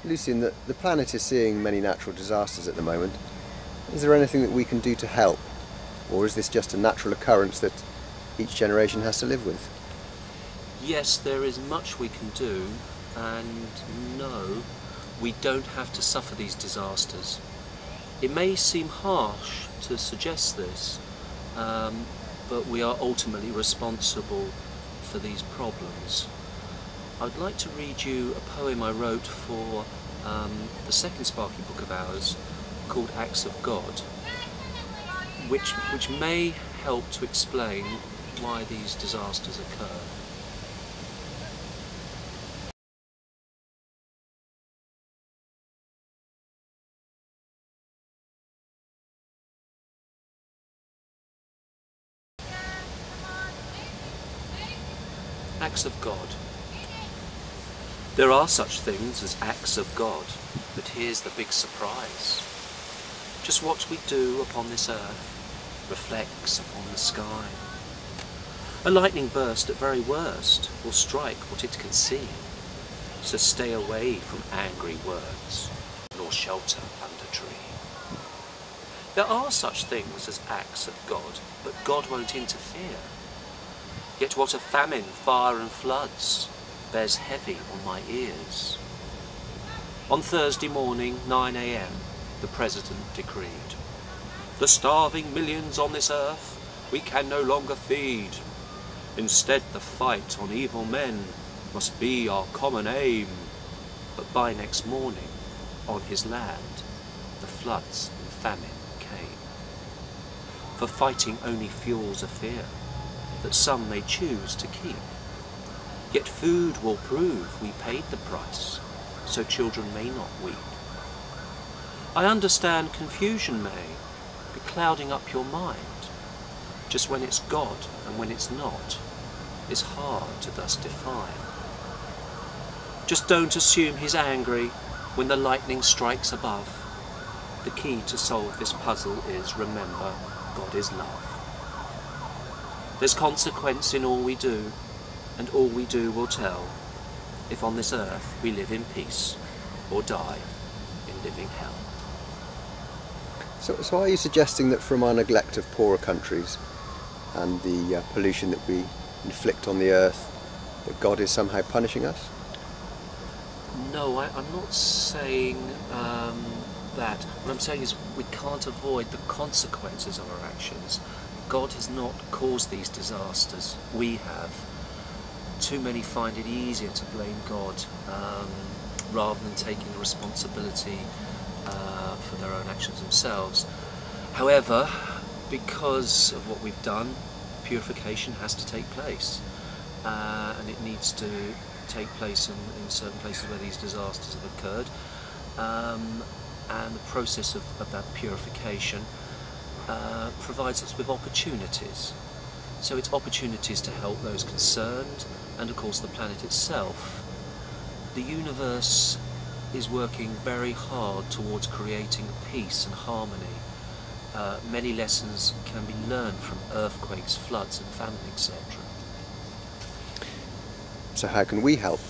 Lucian, the planet is seeing many natural disasters at the moment. Is there anything that we can do to help? Or is this just a natural occurrence that each generation has to live with? Yes, there is much we can do, and no, we don't have to suffer these disasters. It may seem harsh to suggest this, but we are ultimately responsible for these problems. I'd like to read you a poem I wrote for the second Sparky book of ours, called Acts of God, which may help to explain why these disasters occur. Acts of God. There are such things as acts of God, but here's the big surprise. Just what we do upon this earth reflects upon the sky. A lightning burst at very worst will strike what it can see, so stay away from angry words, nor shelter under tree. There are such things as acts of God, but God won't interfere. Yet what a famine, fire and floods bears heavy on my ears. On Thursday morning, 9 AM, the President decreed, "The starving millions on this earth we can no longer feed. Instead, the fight on evil men must be our common aim." But by next morning, on his land, the floods and famine came. For fighting only fuels a fear that some may choose to keep. Yet food will prove we paid the price, so children may not weep. I understand confusion may be clouding up your mind, just when it's God and when it's not, is hard to thus define. Just don't assume he's angry when the lightning strikes above. The key to solve this puzzle is, remember, God is love. There's consequence in all we do, and all we do will tell if on this earth we live in peace or die in living hell. So are you suggesting that from our neglect of poorer countries and the pollution that we inflict on the earth, that God is somehow punishing us? No, I'm not saying that. What I'm saying is we can't avoid the consequences of our actions. God has not caused these disasters, we have. Too many find it easier to blame God rather than taking the responsibility for their own actions themselves. However, because of what we've done, purification has to take place, and it needs to take place in certain places where these disasters have occurred, and the process of that purification provides us with opportunities. So it's opportunities to help those concerned, and of course the planet itself. The universe is working very hard towards creating peace and harmony. Many lessons can be learned from earthquakes, floods and famine, etc. So how can we help?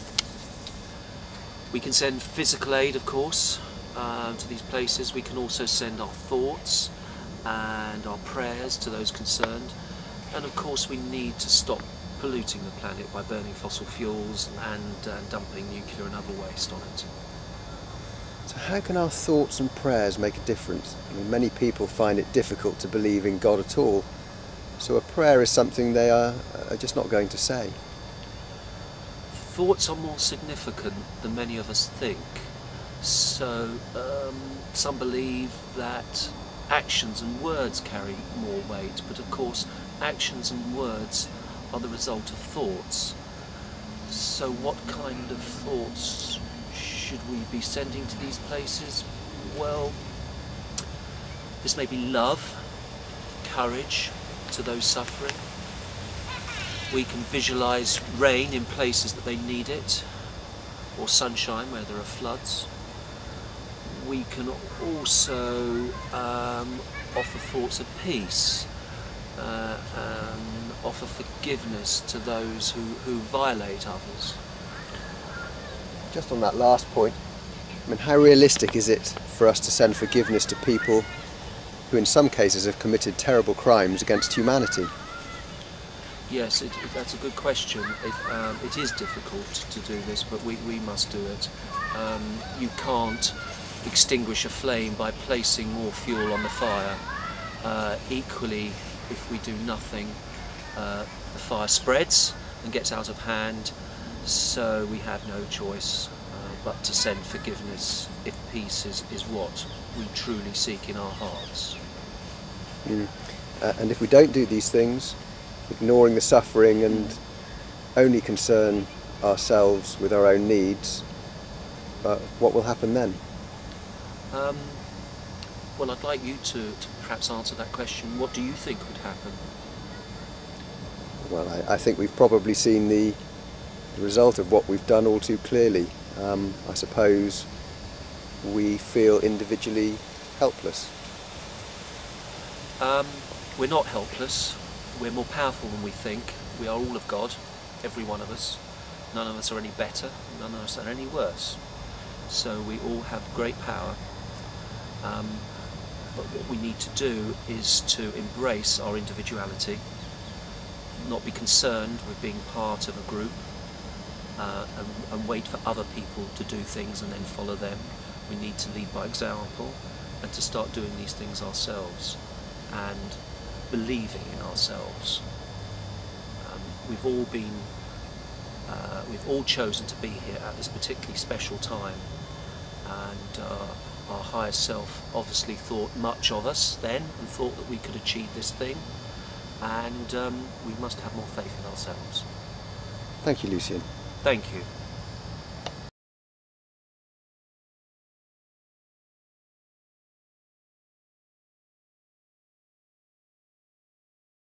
We can send physical aid, of course, to these places. We can also send our thoughts and our prayers to those concerned. And of course we need to stop polluting the planet by burning fossil fuels and dumping nuclear and other waste on it. So how can our thoughts and prayers make a difference? I mean, many people find it difficult to believe in God at all. So a prayer is something they are just not going to say. Thoughts are more significant than many of us think. So some believe that actions and words carry more weight, but of course actions and words are the result of thoughts. So what kind of thoughts should we be sending to these places? Well, this may be love, courage to those suffering. We can visualise rain in places that they need it, or sunshine where there are floods. We can also offer thoughts of peace, and offer forgiveness to those who violate others. Just on that last point, I mean, how realistic is it for us to send forgiveness to people who in some cases have committed terrible crimes against humanity? Yes, that's a good question. It is difficult to do this, but we must do it. You can't extinguish a flame by placing more fuel on the fire. Equally, if we do nothing, the fire spreads and gets out of hand, so we have no choice but to send forgiveness if peace is what we truly seek in our hearts. And if we don't do these things, ignoring the suffering and only concern ourselves with our own needs, what will happen then? Well, I'd like you to perhaps answer that question. What do you think would happen? Well, I think we've probably seen the result of what we've done all too clearly. I suppose we feel individually helpless. We're not helpless. We're more powerful than we think. We are all of God, every one of us. None of us are any better, none of us are any worse. So we all have great power. But what we need to do is to embrace our individuality, not be concerned with being part of a group, and wait for other people to do things and then follow them. We need to lead by example and to start doing these things ourselves and believing in ourselves. We've all chosen to be here at this particularly special time, and our higher self obviously thought much of us then and thought that we could achieve this thing, and we must have more faith in ourselves. Thank you, Lucian. Thank you.